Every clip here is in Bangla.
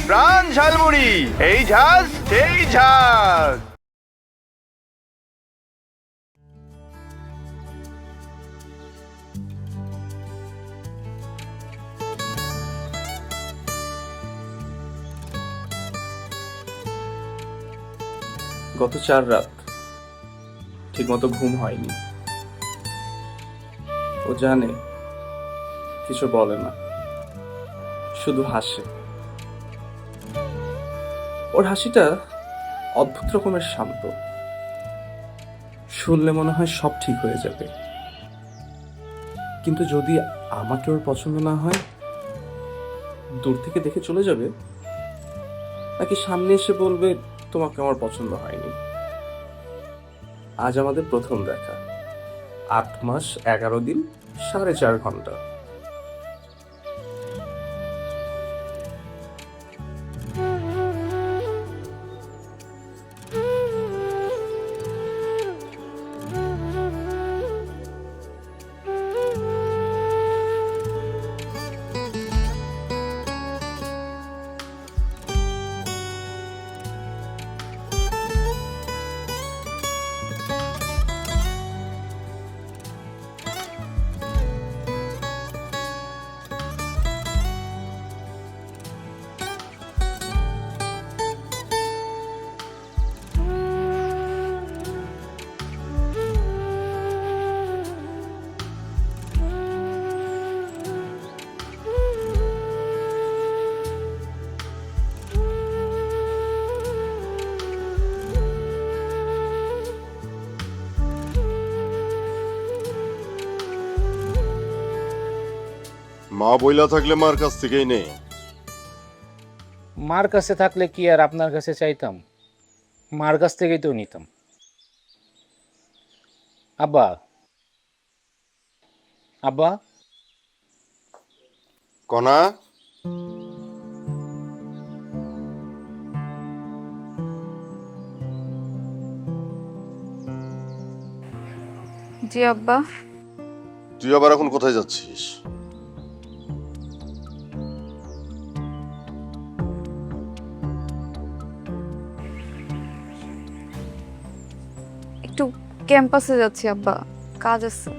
প্রাণ ঝালমুড়ি, এই ঝাঁজ সেই ঝাঁজ। গত 4 রাত ঠিকমতো ঘুম হয়নি। ও জানে, কিছু বলে না, শুধু হাসে। ওর হাসিটা অদ্ভুত রকমের শান্ত। শুনলে মনে হয় সব ঠিক হয়ে যাবে, কিন্তু যদি আমাকে ওর পছন্দ না হয়, দূর থেকে দেখে চলে যাবে, নাকি সামনে এসে বলবে তোমাকে আমার পছন্দ হয়নি। আজ আমাদের প্রথম দেখা, 8 মাস 11 দিন 4.5 ঘন্টা। মা বইলা থাকলে মার কাছ থেকেই নে। মার কাছে থাকলে কি আর আপনার কাছে চাইতাম? মার কাছ থেকেই তো নিতাম। আব্বা, আব্বা, কনা, জি আব্বা। তুই আবার এখন কোথায় যাচ্ছিস? একটু ক্যাম্পাসে যাচ্ছি আব্বা, কাজ আছে।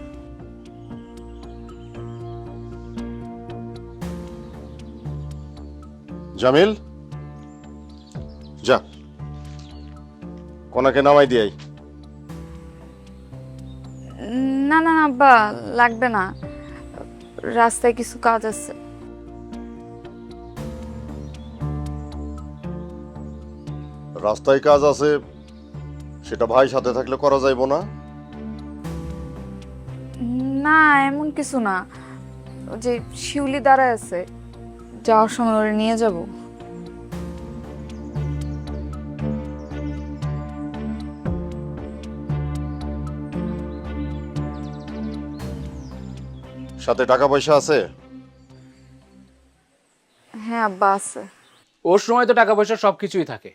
জামিল, যা কনাকে নামাই দিয়াই। না না না আব্বা, লাগবে না, রাস্তায় কিছু কাজ আছে। রাস্তায় কাজ আছে, সেটা ভাই সাথে থাকলে করা যাইব না? না এমন কিছু না, ওই যে শিউলি দাঁড়ায় আছে, যাওয়ার সময় ওরে নিয়ে যাব। সাথে টাকা পয়সা আছে? হ্যাঁ আব্বা আছে। ওর সময় তো টাকা পয়সা সব কিছুই থাকে,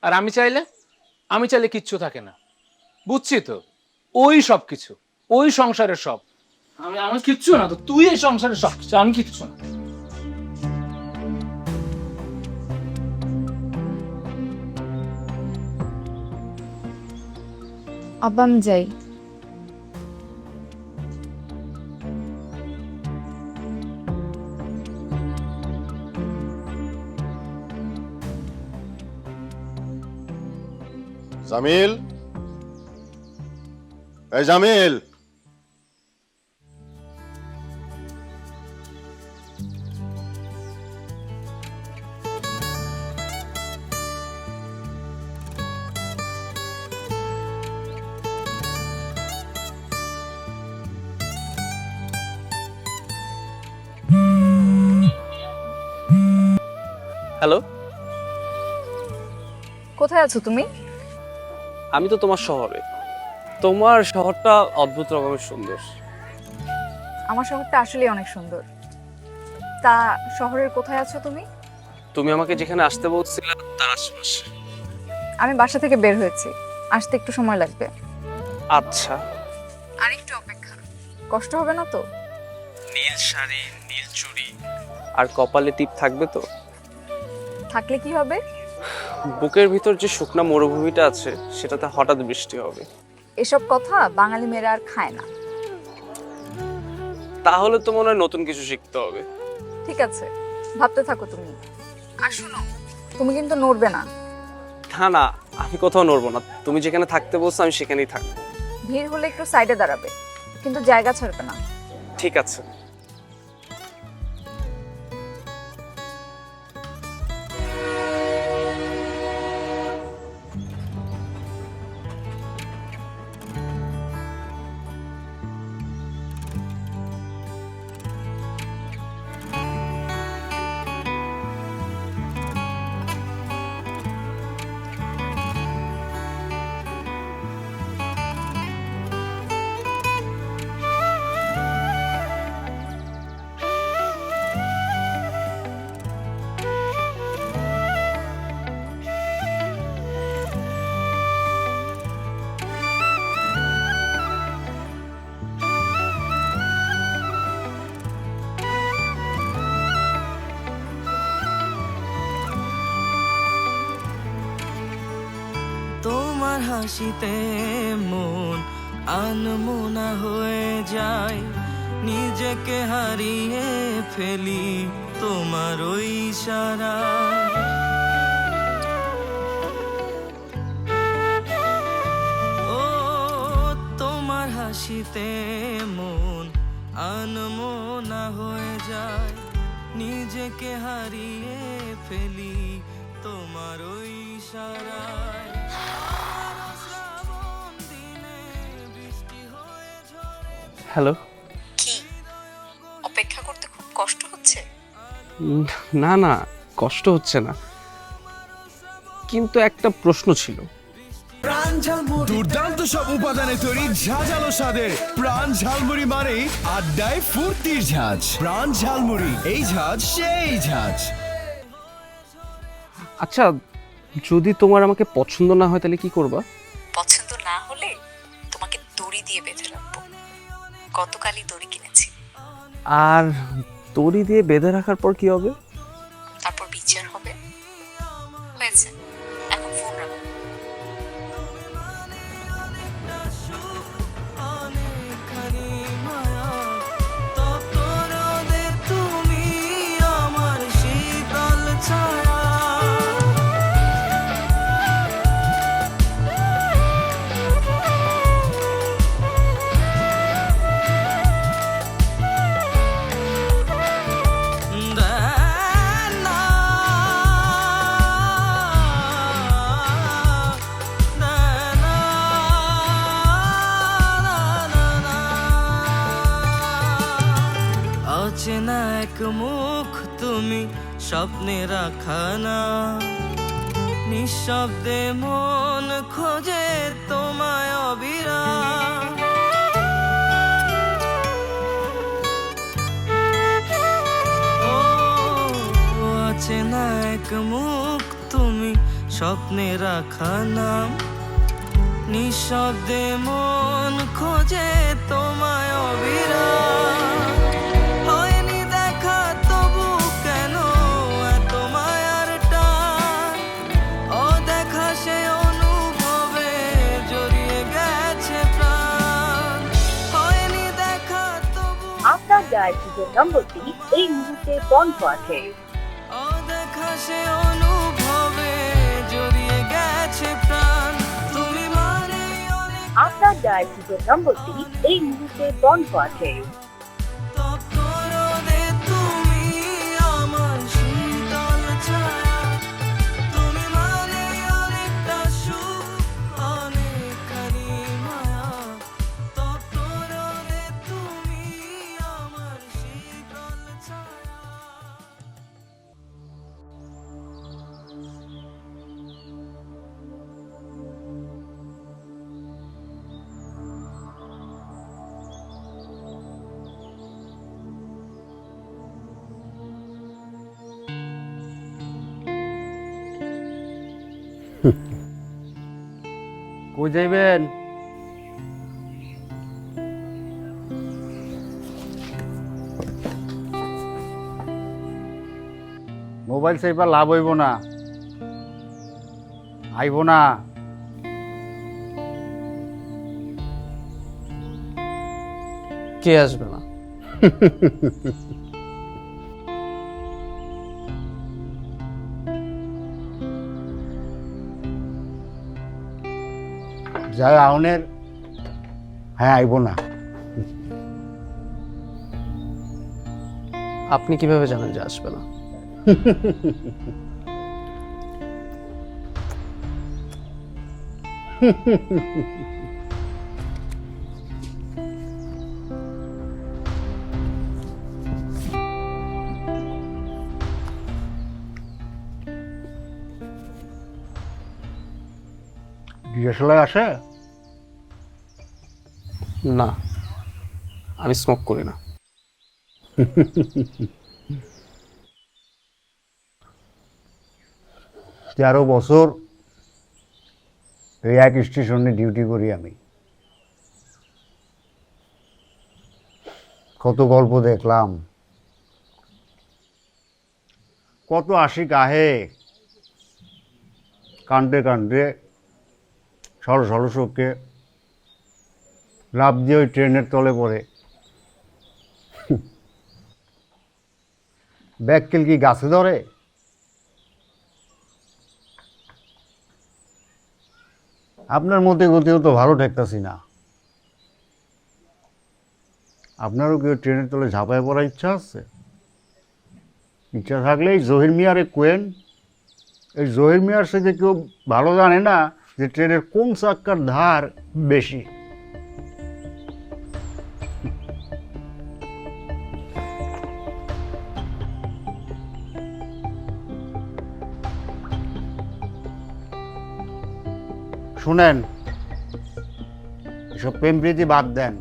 আর আমি চাইলে কিচ্ছু থাকে না। বুঝছি তো, ওই সব কিছু, ওই সংসারের সব। আমার কিচ্ছু না তো, তুই এই সংসারের সব কিছু, আমি কিচ্ছু না। আব্বা আমি যাই। জামিল, এই জামিল, হ্যালো, কোথায় আছো তুমি? আমি তো তোমার শহরে। তোমার শহরটা অদ্ভুত রকমের সুন্দর। আমার শহরটা আসলেই অনেক সুন্দর। তা শহরের কোথায় আছো তুমি? তুমি আমাকে যেখানে আসতে বলছিলে তার আশেপাশে। আমি বাসা থেকে বের হয়েছি, আসতে একটু সময় লাগবে। আচ্ছা, আর একটু অপেক্ষা, কষ্ট হবে না তো? নীল শাড়ি, নীল চুড়ি আর কপালে টিপ থাকবে তো? থাকলে কি হবে? বুকের ভিতর যে শুকনা মরুভূমিটা আছে সেটাতে হঠাৎ বৃষ্টি হবে। এসব কথা বাঙালি মেয়েরা আর খায় না। তাহলে তো মনে হয় নতুন কিছু শিখতে হবে। ঠিক আছে, ভাবতে থাকো তুমি। আর শোনো, তুমি কিন্তু নড়বে না। না না, আমি কোথাও নড়বো না। তুমি যেখানে থাকতে বলছো আমি সেখানেই থাকবো। ভিড় হলে একটু সাইডে দাঁড়াবে, কিন্তু জায়গা ছাড়বে না। ঠিক আছে। তোমার হাসিতে মন আনমনা হয়ে যায়, নিজেকে হারিয়ে ফেলি তোমার ওই ইশারায়। ও তোমার হাসিতে মন আনমনা হয়ে যায়, নিজেকে হারিয়ে ফেলি তোমার ওই ইশারায়। হ্যালো। কি অপেক্ষা করতে খুব কষ্ট হচ্ছে? না না, কষ্ট হচ্ছে না, কিন্তু একটা প্রশ্ন ছিল। দুর্দান্ত সব উপাদানে তৈরি ঝাঁঝালো স্বাদের প্রাণ ঝালমুড়ি মানেই আড্ডায় ফুর্তির ঝাঁজ। প্রাণ ঝালমুড়ি, এই ঝাঁজ সেই ঝাঁজ। আচ্ছা, যদি তোমার আমাকে পছন্দ না হয় তাহলে কি করবা? পছন্দ না হলে তোমাকে দড়ি দিয়ে বেঁধে রাখবো। গতকালই দড়ি কিনেছি। আর দড়ি দিয়ে বেঁধে রাখার পর কি হবে? তারপর বিচার হবে। হয়েছে, এখন ফোন রাখো। অনেকখানি মায়া, তপরোদে তুমি আমার শীতল ছায়া। অচেনা এক মুখ তুমি স্বপ্নে রাখা না, নিঃশব্দে মন খোঁজে তোমায় অবিরাম। ও অচেনা এক মুখ তুমি স্বপ্নে রাখা নাম, নিঃশব্দে মন খোঁজে তোমায় অবিরাম। হয়নি দেখা তবু কেন এত মায়ার টান, অদেখা সে অনুভবে জড়িয়ে গেছে প্রাণ। হয়নি দেখা তবু আপনার ডায়ালকৃত নম্বরটি এই মুহূর্তে বন্ধ আছে। অদেখা সে অনুভবে জড়িয়ে গেছে প্রাণ। তুমি মানে অনেক আপনার ডায়ালকৃত নম্বরটি এই মুহূর্তে বন্ধ আছে। তপরোদে তুমি আমার শীতল ছায়া। তুমি মানে অনেকটা সুখ, অনেকখানি মায়া। তপরোদে তুমি আমার শীতল ছায়া। কই যাইবেন? মোবাইল চাইবা লাভ হইব না, আইব না। কে আসবে না? যাই আউনের, হ্যাঁ আইব না। আপনি কিভাবে জানেন যে আসবে না? ডিএসএলআর আসে? না, আমি স্মোক করি না। 13 বছর এই এক স্টেশনে ডিউটি করি আমি। কত গল্প দেখলাম, কত আশিক আহে কান্দে কান্দে সরসকে লাভ দিয়ে ওই ট্রেনের তলে পড়ে। ব্যাককেল কি গাছে ধরে? আপনার মতে গতিও তো ভালো ঠেকতাছি না। আপনারও কেউ ট্রেনের তলে ঝাঁপায় পড়ার ইচ্ছা আছে? ইচ্ছা থাকলে এই জহির মিয়ারে কোয়েন। এই জহির মিয়ার সাথে কেউ ভালো জানে না যে ট্রেনের কোন চাক্কার ধার বেশি। শুনেন, এসব প্রেম প্রীতি বাদ দেন।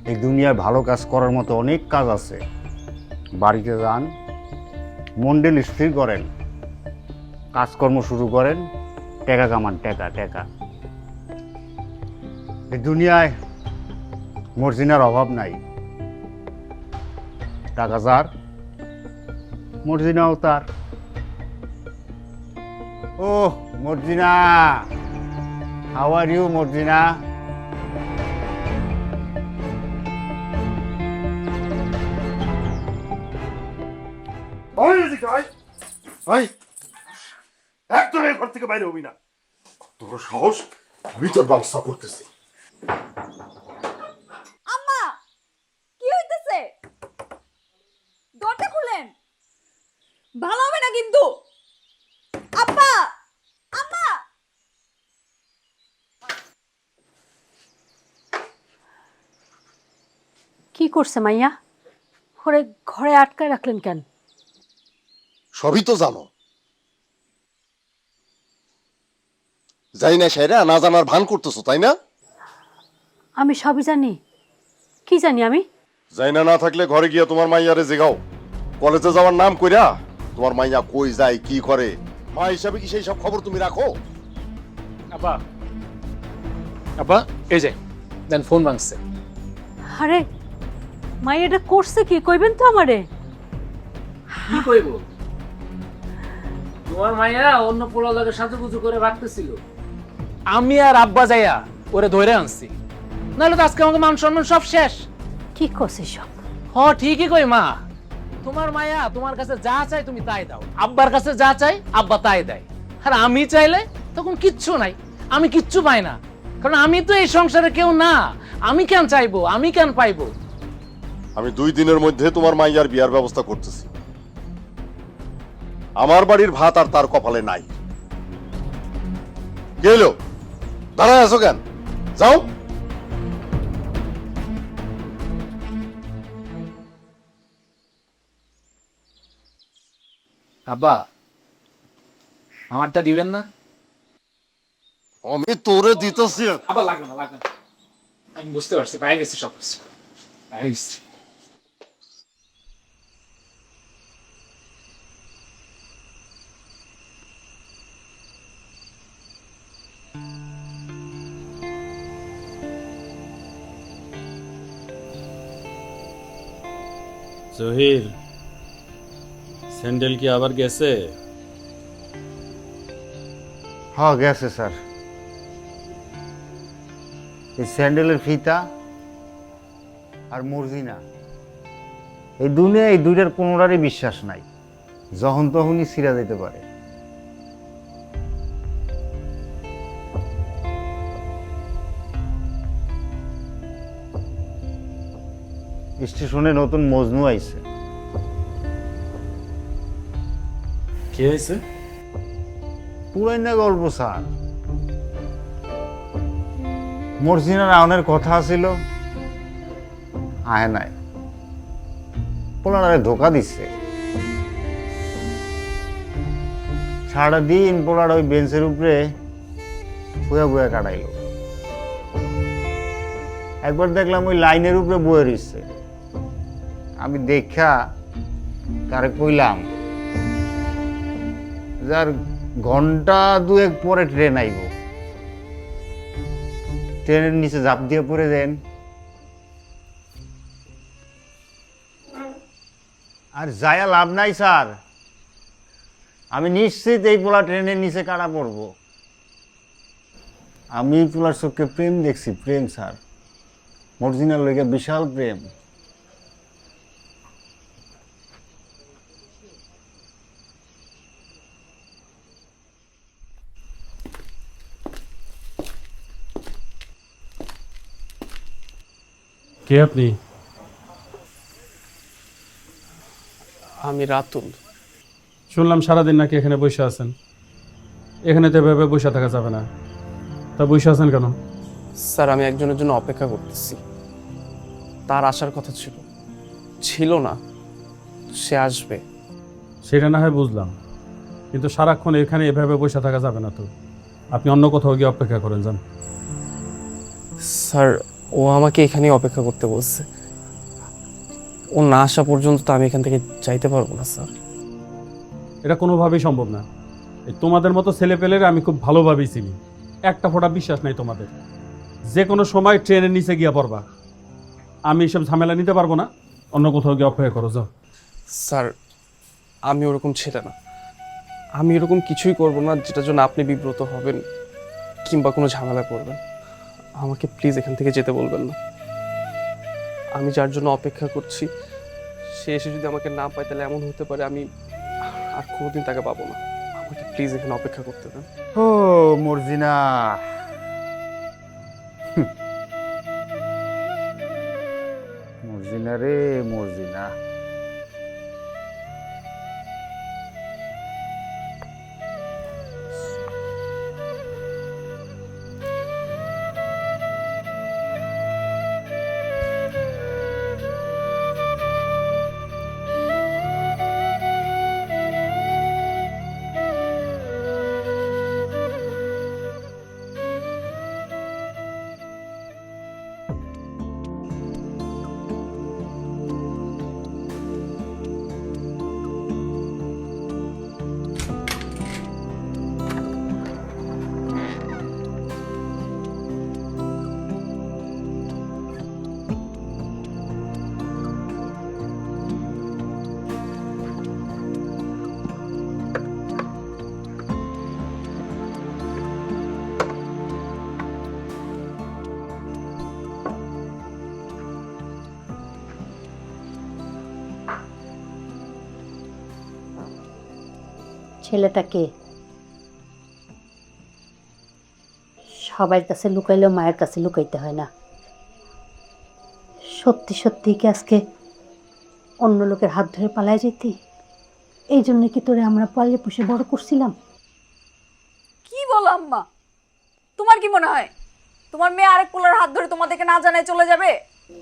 এই দুনিয়ায় ভালো কাজ করার মতো অনেক কাজ আছে। বাড়িতে যান, মন্ডল স্থির করেন, কাজকর্ম শুরু করেন, টাকা কামান, টাকা টাকা। এই দুনিয়ায় মর্জিনার অভাব নাই। টাকা যার, মর্জিনাও তার। ও Marjina, how are you Marjina? একদম এই ঘর থেকে বাইরে হবি না। তোর সাহস, আমি তোর ব্যবস্থা করতেছি। আম্মা, কি হইতেছে? দরজা খুলেন, ভালো হবে না কিন্তু। আব্বা, আম্মা। কি করছে মাইয়া? ওরে ঘরে আটকায় রাখলেন কেন? সবই তো জানো। জানি না সেরা না জানার ভান করতেছো, তাই না? আমি সবই জানি। কি জানি আমি? যাই না থাকলে ঘরে গিয়া তোমার মাইয়ারে জিগাও। কলেজে যাওয়ার নাম কইরা তোমার মাইয়া কই যায়, কি করে, মা হিসাবে কি সেই সব খবর তুমি রাখো? আব্বা, আব্বা, এই যে দেন ফোন ভাঙছে। আরে মাইয়া এটা করছে কি কইবেন তো আমারে? কি কইব? তোমার মাইয়া অন্য পোলার লগে সাজুগুজু করে রাখতেছিল, আমি আর আব্বা যাইয়া ওরে ধরে আনছি। নাহলে তো আজকে আমাকে মান সম্মান সব শেষ। কি করছে সব? হ ঠিকই কই মা। তোমার মায়া তোমার কাছে যা চাই তুমি তাই দাও, আব্বার কাছে যা চাই আব্বা তাই দেয়। আর আমি চাইলে তখন কিচ্ছু নাই, আমি কিচ্ছু পাই না। কারণ আমি তো এই সংসারে কেউ না। আমি কেন চাইবো, আমি কেন পাইবো? আমি 2 দিনের মধ্যে তোমার মাইয়ার বিয়ার ব্যবস্থা করতেছি। আমার বাড়ির ভাত আর তার কপালে নাই। গেলো, দাঁড়ায় আছো কেন? যাও। আব্বা, আমারটা দিবেন না? আমি তোরে দিতেছি। আবার লাগবে না, লাগবে না। আমি বুঝতে পারছি, পাই গেছি সব কিছু, পাই গেছি। জহির, স্যান্ডেল কি আবার গেছে? হ্যাঁ গেছে স্যার। এই স্যান্ডেলের ফিতা আর মর্জিনা, এই দুনিয়া এই দুইটার কোনোটারই বিশ্বাস নাই, যখন তখনই ছিঁড়া যেতে পারে। স্টেশনে নতুন মজনু আইছে। কে হয়েছে? পুরাইনা গল্প স্যার। মর্জিনার আউনের কথা ছিল, আয় নাই, পোলারে ধোকা দিচ্ছে। সারাটা দিন পোলার ওই বেঞ্চের উপরে বয়া বয়া কাটাইল। একবার দেখলাম ওই লাইনের উপরে বয়ে রইছে। আমি দেখা তারে কইলাম যার ঘন্টা দুয়েক পরে ট্রেন আইব, ট্রেনের নিচে ঝাঁপ দিয়ে পড়ে দেন। আর যায়া লাভ নাই স্যার, আমি নিশ্চিত এই পোলা ট্রেনের নিচে কাটা পড়ব। আমি এই পোলার চোখে প্রেম দেখছি, প্রেম স্যার, মর্জিনার লইগে বিশাল প্রেম। কে আপনি? আমি রাতুল। শুনলাম সারাদিন নাকি এখানে বসে আছেন। এখানে তো এভাবে বসে থাকা যাবে না, তা বসে আছেন কেন? স্যার আমি একজনের জন্য অপেক্ষা করতেছি, তার আসার কথা ছিল, ছিল না, সে আসবে। সেটা না হয় বুঝলাম, কিন্তু সারাক্ষণ এখানে এভাবে বসে থাকা যাবে না তো। আপনি অন্য কোথাও গিয়ে অপেক্ষা করেন যান। স্যার ও আমাকে এখানেই অপেক্ষা করতে বলছে, ও না আসা পর্যন্ত তো আমি এখান থেকে যাইতে পারবো না স্যার। এটা কোনোভাবেই সম্ভব না। এই তোমাদের মতো ছেলেপেলের আমি খুব ভালোভাবেই চিনি, একটা ফোঁটা বিশ্বাস নাই তোমাদের। যে কোনো সময় ট্রেনের নিচে গিয়ে পড়বা। আমি এসব ঝামেলা নিতে পারবো না, অন্য কোথাও গিয়ে অপেক্ষা করো যাও। স্যার আমি ওরকম ছেলে না, আমি এরকম কিছুই করব না যেটার জন্য আপনি বিব্রত হবেন কিংবা কোনো ঝামেলা করবেন। আমাকে প্লিজ এখান থেকে যেতে বলবেন না। আমি যার জন্য অপেক্ষা করছি সে এসে যদি আমাকে না পায় তাহলে এমন হতে পারে আমি আর কোনোদিন তাকে পাবো না। আমাকে প্লিজ এখানে অপেক্ষা করতে দেন। ও মর্জিনা, মর্জিনা রে মর্জিনা। ছেলেটাকে সবার কাছে লুকাইলেও মায়ের কাছে লুকাইতে হয় না। সত্যি সত্যি কি আজকে অন্য লোকের হাত ধরে পালায় যেতি? এই জন্য কি তোরে আমরা পালিয়ে পুষে বড় করছিলাম? কি বলো আম্মা? তোমার কি মনে হয় তোমার মেয়ে আরেক পোলার হাত ধরে তোমাদেরকে না জানায় চলে যাবে?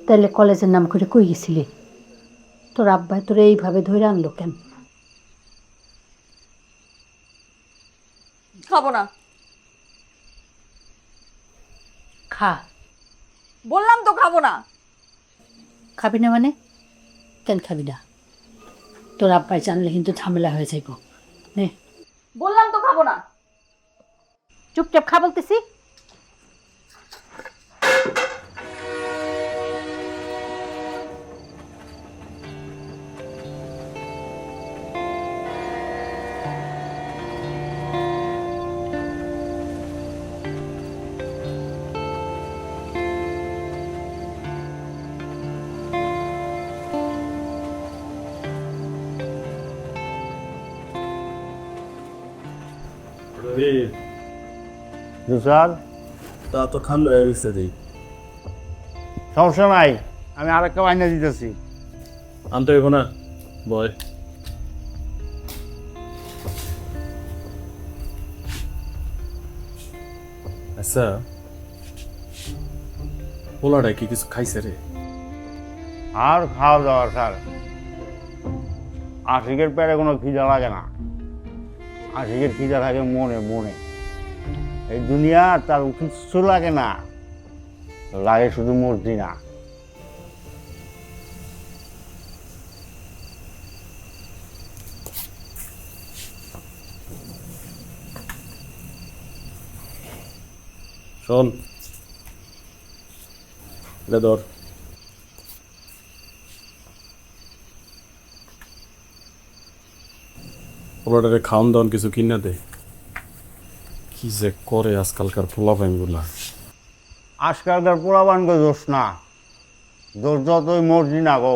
তাহলে কলেজের নাম করে কই গেছিলি? তোর আব্বাই তোরে এইভাবে ধরে আনলো কেন? খাবো না। খা। বললাম তো খাবো না। খাবি না মানে? কেন খাবি না? তোর আব্বাই জানলে কিন্তু ঝামেলা হয়ে যাইব। নে, বললাম তো খাবো না। চুপচাপ খা বলতেছি। স্যার তা তো খান হয়ে গেছে দেই সমস্যা নাই, আমি আরেকটা বাইনা দিতেছি। আনতে হইব না বয়। আচ্ছা পোলাটা কি কিছু খাইছে রে? আর খাওয়া দাওয়া স্যার, আশিকের পেটে কোনো খিদা লাগে না, আশিকের খিদা থাকে মনে মনে। এই দুনিয়া তার কিচ্ছু লাগে না, লাগে শুধু মর্জি না। শোন এটা ধর, পোলাটারে খাওয়ান দাওয়ান কিছু কিনা দে। কি যে করে আজকালকার পোলাপাইনগুলা। আজকালকার পোলাবানকে দোষ না, দোষ যতই মর্জি না গো।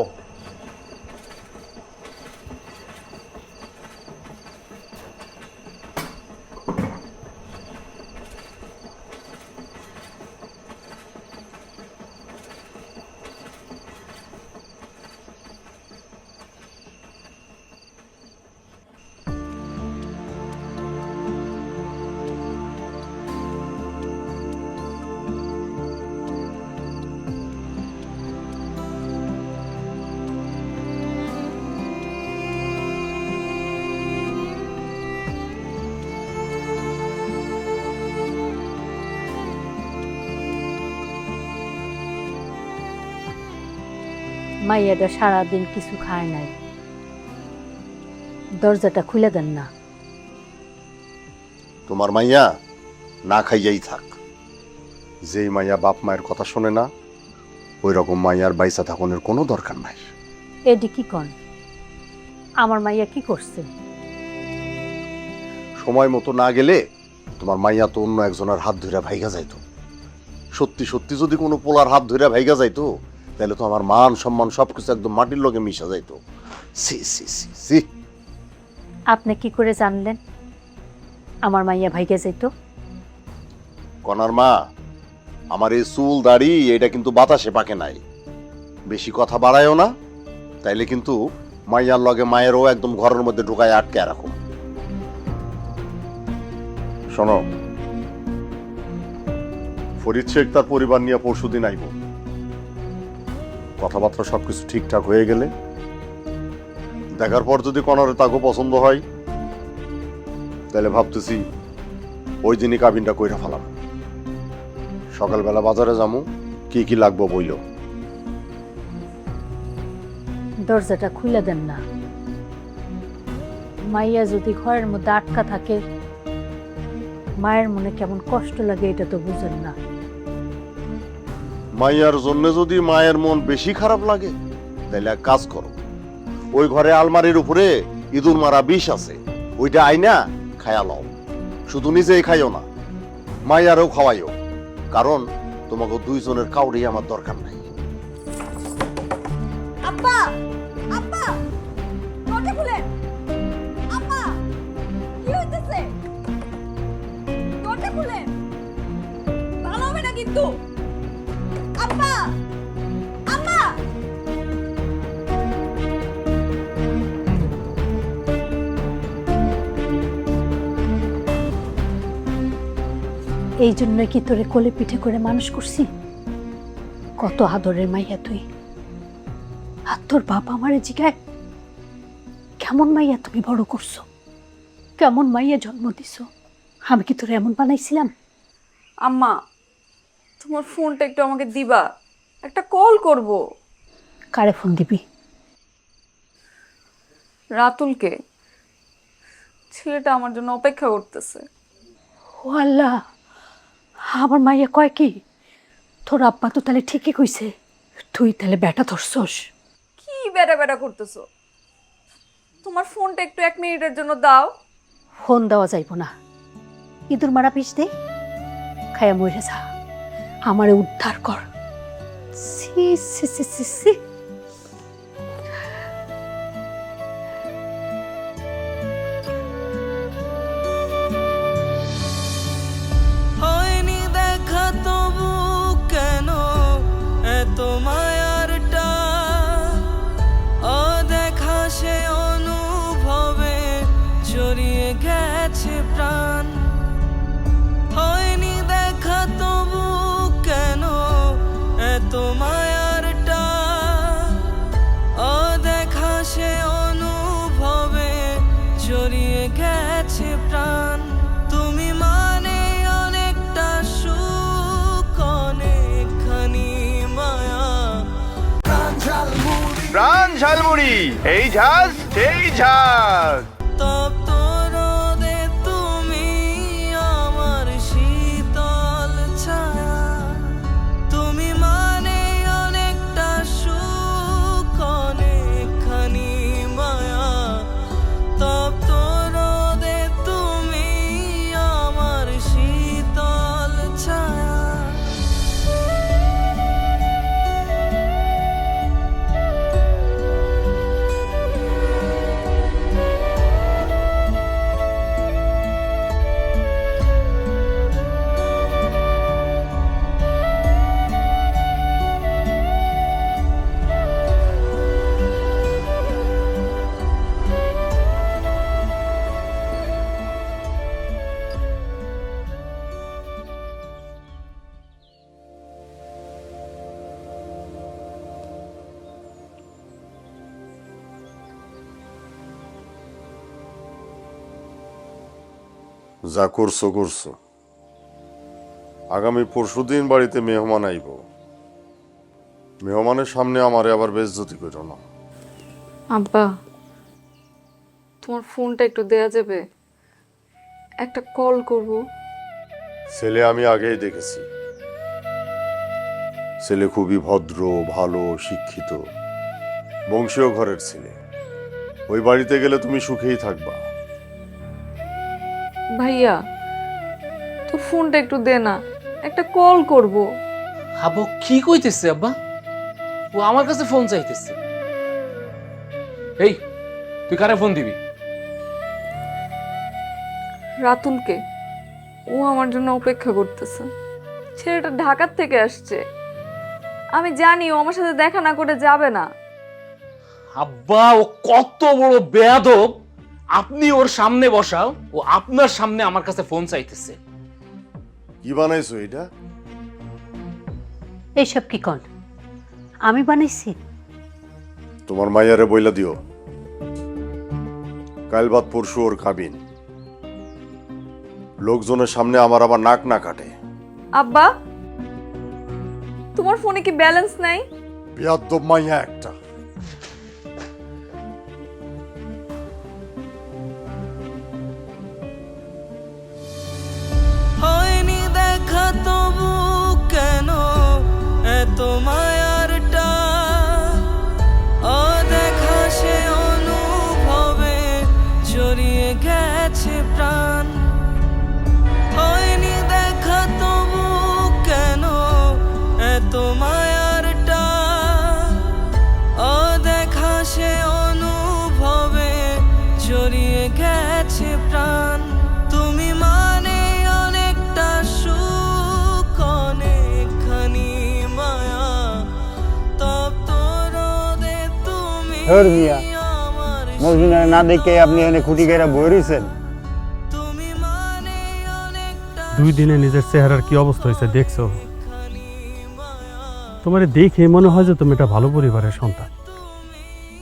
মাইয়াটা সারাদিন কিছু খায় নাই, দরজাটা খুলে দেন না। তোমার মাইয়া না খাইয়াই থাক। যেই মাইয়া বাপ মায়ের কথা শোনে না, ওই রকম মাইয়ার বাইসা থাকনের কোনো দরকার নাই। এডি কি কন? আমার মাইয়া কি করছে? সময় মতো না গেলে তোমার মাইয়া তো অন্য একজনের হাত ধরে ভাইগা যাইতো। সত্যি সত্যি যদি কোনো পোলার হাত ধরে ভাইগা যাইতো, তাহলে তো আমার মান সম্মান সবকিছু একদম মাটির লগে মিশা যাইতো। সি সি সি সি। আপনি কি করে জানলেন আমার মাইয়া ভাইগে যাইতো? কনার মা, আমার এই চুল দাড়ি এটা কিন্তু বাতাসে পাকে নাই। বেশি কথা বাড়ায়ও না, তাইলে কিন্তু মাইয়ার লগে মায়েরও একদম ঘরের মধ্যে ঢুকায় আটকে রাখো। শোনো, ফরিদ শেখ তার পরিবার নিয়ে পরশুদিন আইব। কথাবার্তা সবকিছু ঠিকঠাক হয়ে গেলে, দেখার পর যদি কনারে তাকে পছন্দ হয়, তাহলে ভাবতেছি ওই দিনই কাবিনটা কইরা ফেলাম। সকালবেলা বাজারে যামু, কি কি লাগবো বইল। দরজাটা খুলে দেন না। মাইয়া যদি ঘরের মধ্যে আটকা থাকে, মায়ের মনে কেমন কষ্ট লাগে এটা তো বুঝেন না। মাইয়ার জন্য যদি মায়ের মন বেশি খারাপ লাগে, তাহলে এক কাজ করো, ওই ঘরে আলমারির উপরে ইঁদুর মারা বিষ আছে, ওইটা আইনা খায়া লও। শুধু নিজেই খাইও না, মাইয়ারও খাওয়াইও, কারণ তোমাকে দুইজনের কাউরেই আমার দরকার নাই। আব্বা, আব্বা, দরজা খুলেন। আব্বা, কি হইতেছে? দরজা খুলেন, ভালো হবে না কিন্তু। আব্বা, আব্বা। এই জন্য কি তোরে কোলে পিঠে করে মানুষ করছি? কত আদরের মাইয়া তুই। আর তোর বাপ আমারে জিগায়, কেমন মাইয়া তুমি বড় করছো, কেমন মাইয়া জন্ম দিছো? আমি কি তোরে এমন বানাইছিলাম? আম্মা, তোমার ফোনটা একটু আমাকে দিবা, একটা কল করব। কারে ফোন দিবি? রাতুলকে, ছেলেটা আমার জন্য অপেক্ষা করতেছে। ও আল্লাহ, আমার মাইয়া কয় কি? তোর আব্বা তো তাহলে ঠিকই কইছে, তুই তাহলে বেটা ধরছস। কি বেড়া বেড়া করতেছো? তোমার ফোনটা একটু 1 মিনিটের জন্য দাও। ফোন দেওয়া যাইব না, ইঁদুর মারা পিস দে, খায়া মরে যা, আমারে উদ্ধার কর। সি সি সি সি সি। প্রাণ ঝালমুড়ি, এই ঝাঁজ সেই ঝাঁজ। তপ্ত রোদে তুমি আমার শীতল ছায়া, তুমি মানে অনেকটা সুখ, অনেকখানি মায়া। তপ্ত রোদে তুমি আমার শীতল ছায়া। যা করছো করছো, আগামী পরশুদিন বাড়িতে মেহমান আইব। মেহমানের সামনে আমারে আবার বেইজ্জতি করো না। আব্বা, তোমার ফোনটা একটু দেয়া যাবে? একটা কল করব। ছেলে আমি আগেই দেখেছি, ছেলে খুবই ভদ্র, ভালো, শিক্ষিত, বংশীয় ঘরের ছেলে। ওই বাড়িতে গেলে তুমি সুখেই থাকবা। ভাইয়া, তো ফোনটা একটু দে না, একটা কল করব। আব্বা ও কি কইতেছে আব্বা? ও আমার কাছে ফোন চাইতেছে। এই, তুই কারে ফোন দিবি? রাতুলকে। ও আমার জন্য অপেক্ষা করতেছে। ছেলেটা ঢাকার থেকে আসছে। আমি জানি ও আমার সাথে দেখা না করে যাবে না। আব্বা ও কত বড় বেয়াদব! আপনি ওর সামনে বসাও, ও আপনার সামনে আমার কাছে ফোন চাইতেছে। কি বানাইছো এটা? এইসব কি কন? আমি বানাইছি? তোমার মাইয়ারে বইলা দিও, কাল বাদ পরশু ওর কাবিন। লোকজনের সামনে আমার আবার নাক না কাটে। আব্বা, তোমার ফোনে কি ব্যালেন্স নাই? বেয়াদ্দব মাইয়া একটা। হয়নি দেখা তবু কেন এত মায়ার টান, অদেখা সে অনুভবে জড়িয়ে গেছে প্রাণ। হয়নি দেখা তবু কেন এত মায়ার টান, অদেখা সে অনুভবে জড়িয়ে গেছে প্রাণ। তুমি মানে অনেকটা সুখ, অনেকখানি মায়া। তপ্ত রোদে তুমি আমার মজনুরে না দেখে আপনি এখানে খুঁটি গেরা বই রয়েছেন। তুমি মানে অনেকটা 2 দিনে নিজের চেহারার কি অবস্থা হয়েছে দেখছো? তোমার দেখে মনে হয় যে তুমি একটা ভালো পরিবারের সন্তান।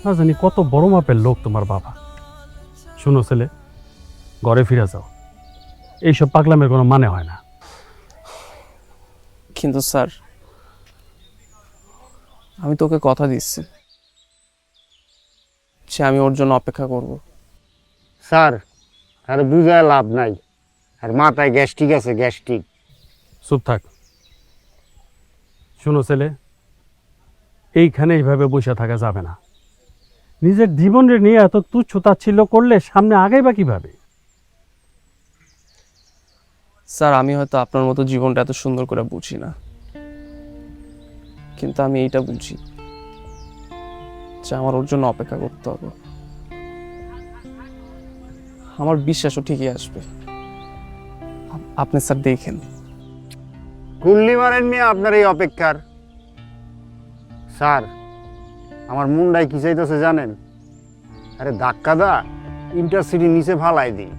না জানি কত বড় মাপের লোক তোমার বাবা। শোনো ছেলে, ঘরে ফিরে যাও। এইসব পাগলামের কোনো মানে হয় না। কিন্তু স্যার, আমি তোকে কথা দিচ্ছি যে আমি ওর জন্য অপেক্ষা করব। স্যার, আর বুঝায় লাভ নাই। আর মাথায় গ্যাস্ট্রিক আছে, গ্যাস্ট্রিক। চুপ থাক। শোনো ছেলে, এইখানে এইভাবে বসে থাকা যাবে না। নিজের জীবনের নিয়ে এত তুচ্ছ তাচ্ছিল্য করলে সামনে আগাই বা কিভাবে? স্যার, আমি হয়তো আপনার মতো জীবনটা এত সুন্দর করে বুঝি না, কিন্তু আমি এইটা বুঝি যে আমার ওর জন্য অপেক্ষা করতে হবে। আমার বিশ্বাসও ঠিকই আসবে। আপনি স্যার দেখেন। কুল্লি মারেন নিয়ে আপনার এই অপেক্ষার। স্যার, আমার মুন্ডায় কি চাইতেছে জানেন? আরে ধাক্কা দা ইন্টারসিটি নিচে ফালাই দিই।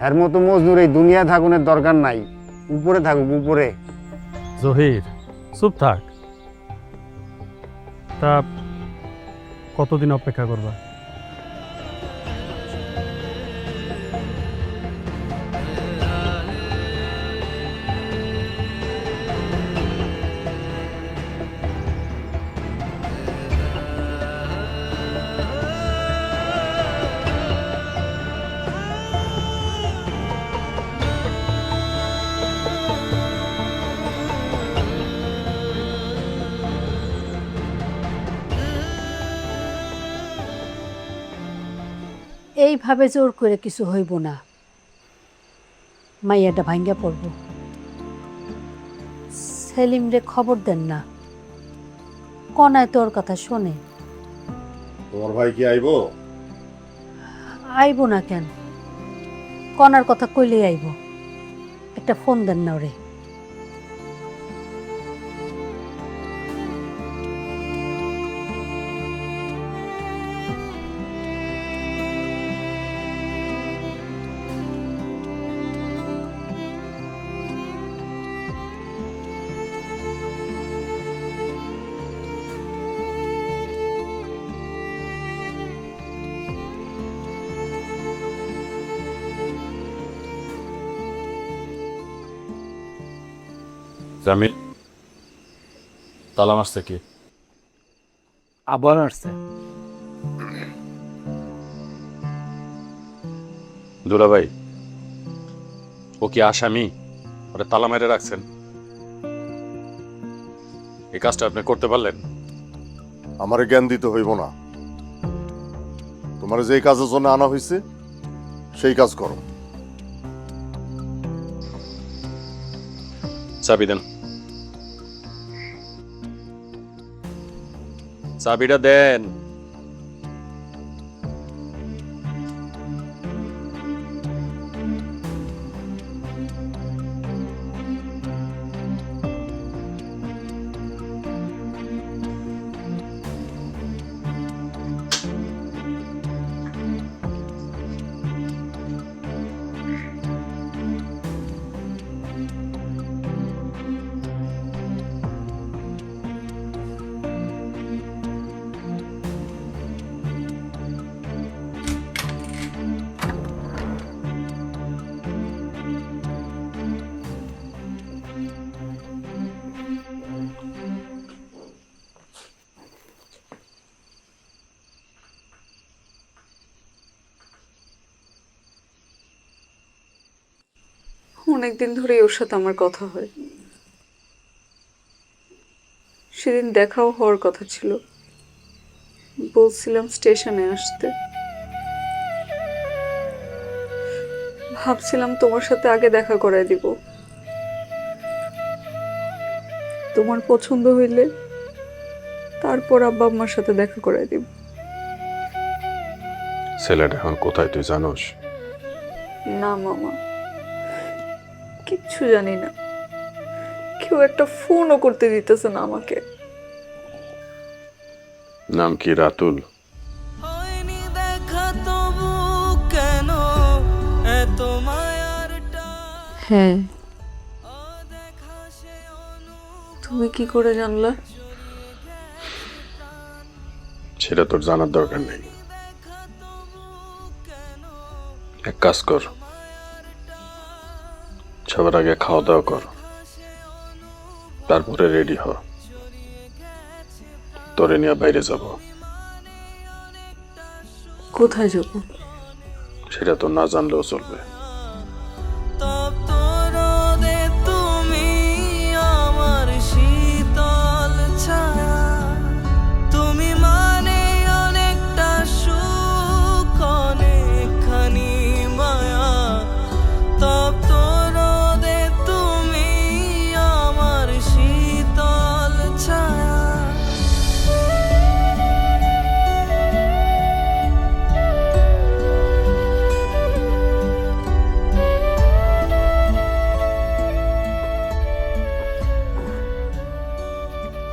এর মতো মজনুর এই দুনিয়া থাকুনের দরকার নাই। উপরে থাকুক, উপরে। জহির, চুপ থাক। তা কতদিন অপেক্ষা করবা? এইভাবে জোর করে কিছু হইব না, মাইয়াটা ভাঙ্গা পড়ব। সেলিমরে খবর দেন না, কনায় তোর কথা শোনে। তোমার ভাই কি আইবো? আইব না কেন, কনার কথা কইলেই আইব। একটা ফোন দেন না ওরে। জামিল, তালা মারছে কি? আবার আসছে। দুলাভাই, ও কি আসামি? ওরে তালা মেরে রাখছেন, এই কাজটা আপনি করতে পারলেন? আমারে জ্ঞান দিতে হইব না। তোমার যে কাজের জন্য আনা হয়েছে সেই কাজ করো। চাবি দেন, চাবিটা দেন। অনেকদিন ধরেই ওর সাথে আমার কথা হয়। সেদিন দেখাও হওয়ার কথা ছিল, বলছিলাম স্টেশনে আসতে। ভাবছিলাম তোমার সাথে আগে দেখা করায় দিব, তোমার পছন্দ হইলে তারপর আব্বা আম্মার সাথে দেখা করায় দিব। ছেলেটা এখন কোথায় তুই জানোস? না মামা, কিচ্ছু জানি না। কেউ একটা ফোনও করতে দিতেছে না আমাকে। নাম কি রাতুল? হয়নি দেখা তবু কেন এত মায়ার টান? হ্যাঁ। তুমি কি করে জানলা? সেটা তোর জানার দরকার নেই। এক কাজ কর, সবার আগে খাওয়া দাওয়া কর, তারপরে রেডি হ, তোরে নিয়ে বাইরে যাব। কোথায় যাব? সেটা তো না জানলেও চলবে। তপ্ত রোদে তুমি আমার শীতল ছায়া, তুমি মানে অনেকটা সুখ, অনেকখানি মায়া। তপ্ত রোদে তুমি আমার শীতল ছায়া।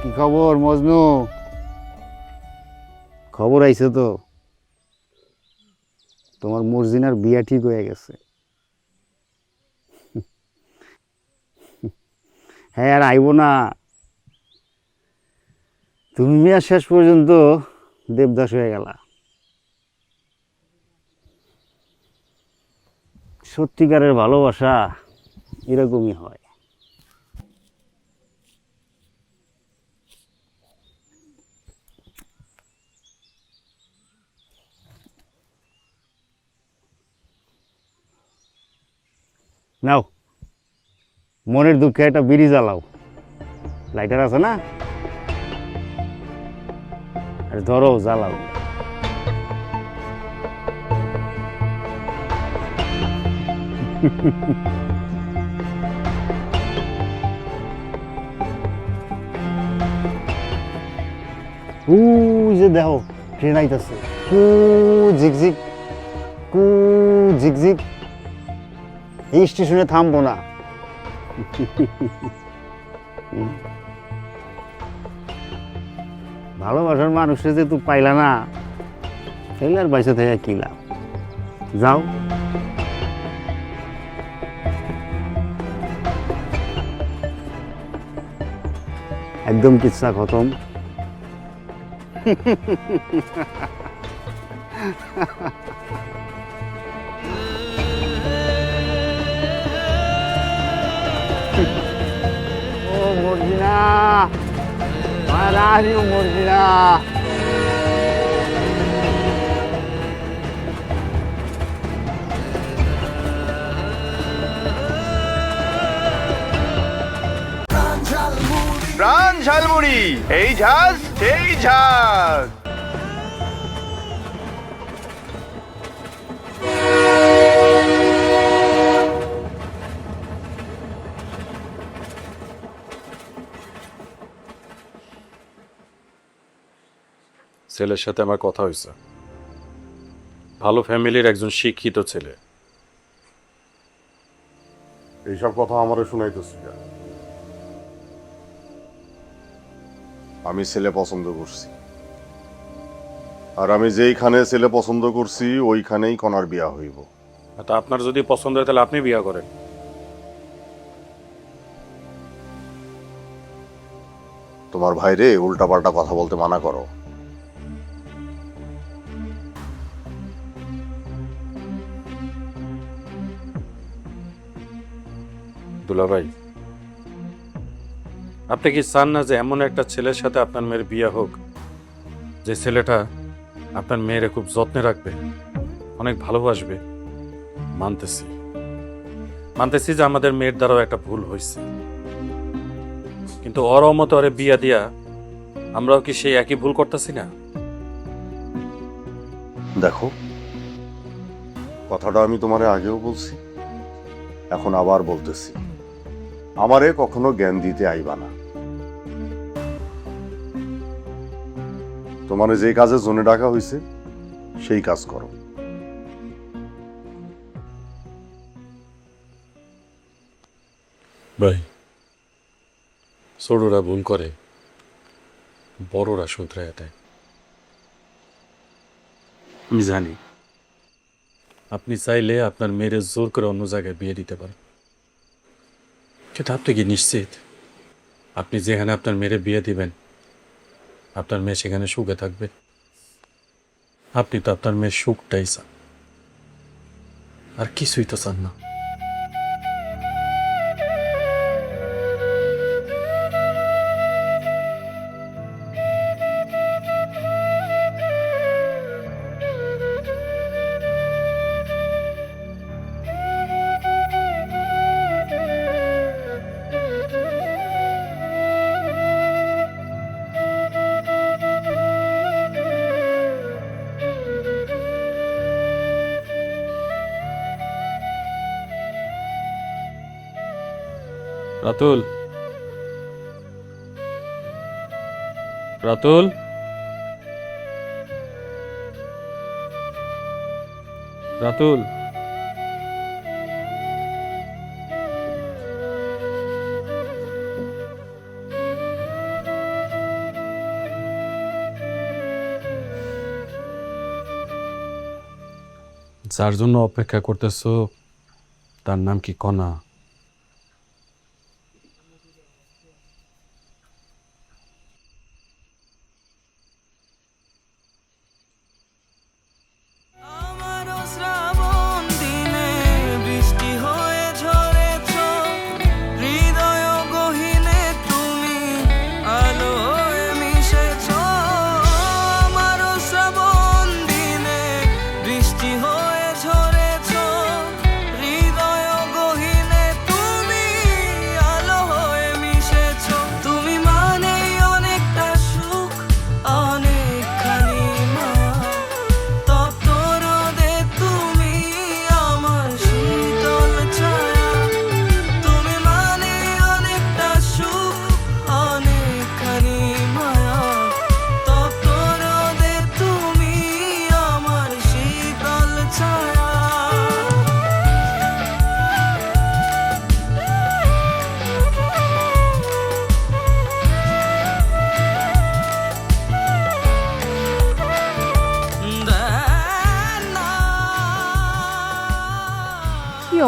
কি খবর মজনু? খবর আইছে তো, তোমার মর্জিনার বিয়া ঠিক হয়ে গেছে। হ্যাঁ, আর আইব না। তুমি মিয়া শেষ পর্যন্ত দেবদাস হয়ে গেলা। সত্যিকারের ভালোবাসা এরকমই হয়। নাও, মনের দুঃখে একটা বিড়ি জ্বালাও। লাইটার আছে না? আর ধরো, জ্বালাও। যে দেখো ট্রেন আইতাছে ঝিকঝিক ঝিকঝিক। এই স্টেশনে থামবো না। ভালোবাসার মানুষের যে তুই পাইলা না, তাইলে আর বাইসে থেকে কি লাভ? যাও। একদম কিচ্ছা খতম। ও মর্জিনা, মারানিও মর্জিনা। প্রাণ ঝালমুড়ি, এই ঝাঁজ সেই ঝাঁজ। ছেলের সাথে আমার কথা হয়েছে, ভালো ফ্যামিলির একজন শিক্ষিত ছেলে। এইসব কথা আমারও শুনাইতেছি না। আমি ছেলে পছন্দ করছি, আর আমি যেইখানে ছেলে পছন্দ করছি ওইখানেই কনার বিয়া হইব। তা আপনার যদি পছন্দ হয় তাহলে আপনি বিয়া করেন। তোমার ভাইরে উল্টাপাল্টা কথা বলতে মানা করো। দুলাভাই, আপনি কি চান না যে এমন একটা ছেলের সাথে আপনার মেয়ের বিয়ে হোক, যে ছেলেটা আপনার মেয়েরে খুব যত্নে রাখবে, অনেক ভালোবাসবে? মানতেছি যে আমাদের মেয়ের দ্বারাও একটা ভুল হয়েছে, কিন্তু ওর মতো ওরে বিয়া দিয়া আমরাও কি সেই একই ভুল করতেছি না? দেখো, কথাটা আমি তোমারে আগেও বলছি, এখন আবার বলতেছি, আমারে কখনো জ্ঞান দিতে আইবা না। তোমারে যে কাজের জন্য ডাকা হয়েছে সেই কাজ করো। ভাই, ছোটরা ভুল করে, বড়রা শুধরায় দেয়। আমি জানি আপনি চাইলে আপনার মেয়ের জোর করে অন্য জায়গায় বিয়ে দিতে পারেন, কিন্তু আপনি কি নিশ্চিত আপনি যেখানে আপনার মেয়েরে বিয়ে দিবেন আপনার মেয়ে সেখানে সুখে থাকবে? আপনি তো আপনার মেয়ের সুখটাই চান, আর কিছুই তো চান না। রাতুল, রাতুল, রাতুল, যার জন্য অপেক্ষা করতেছো তার নাম কি কণা? বৃষ্টি হয়ে ঝরেছ, হৃদয় গহীনে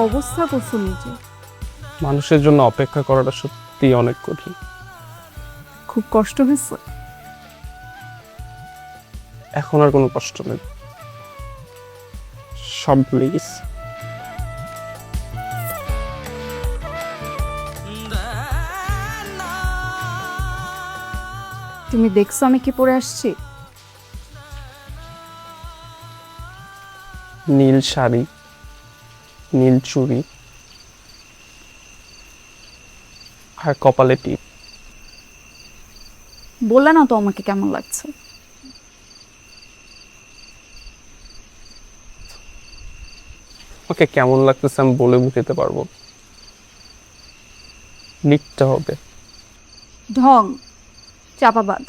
অবস্থা করছো নিজে? মানুষের জন্য অপেক্ষা করাটা সত্যি অনেক কঠিন। খুব কষ্ট হয়েছে? এখন আর কোনো কষ্ট নেই, সব ভুলে গেছি। তুমি দেখছো আমি কি পরে আসছি? নীল শাড়ি, নীল চুড়ি আর কপালে টিপ। বললে না তো আমাকে কেমন লাগছে? ওকে কেমন লাগতেছে আমি বলে বুঝতে পারবো, লিখতে হবে। ঢং, চাপাবাজ।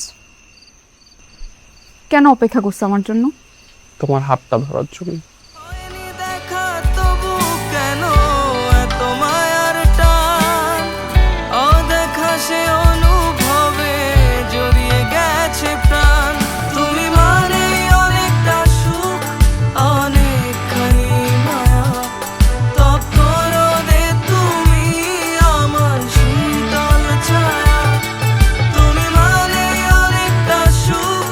কেন অপেক্ষা করছো আমার জন্য? তোমার হাতটা ধরার জন্য। দেখা তবু কেন এত মায়ার টান, অদেখা সে অনুভবে জড়িয়ে গেছে প্রাণ। তুমি মানে অনেকটা সুখ, অনেকখানি মায়া, তপ্ত রোদে তুমি আমার শীতল ছায়া। তুমি মানে অনেকটা সুখ,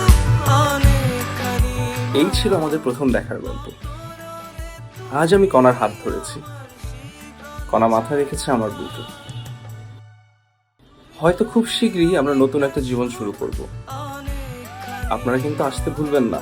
অনেকখানি। এই ছিল আমাদের প্রথম দেখার গল্প। আজ আমি কণার হাত ধরেছি, কণা মাথা রেখেছে আমার বুকে। হয়তো খুব শীঘ্রই আমরা নতুন একটা জীবন শুরু করব। আপনারা কিন্তু আসতে ভুলবেন না।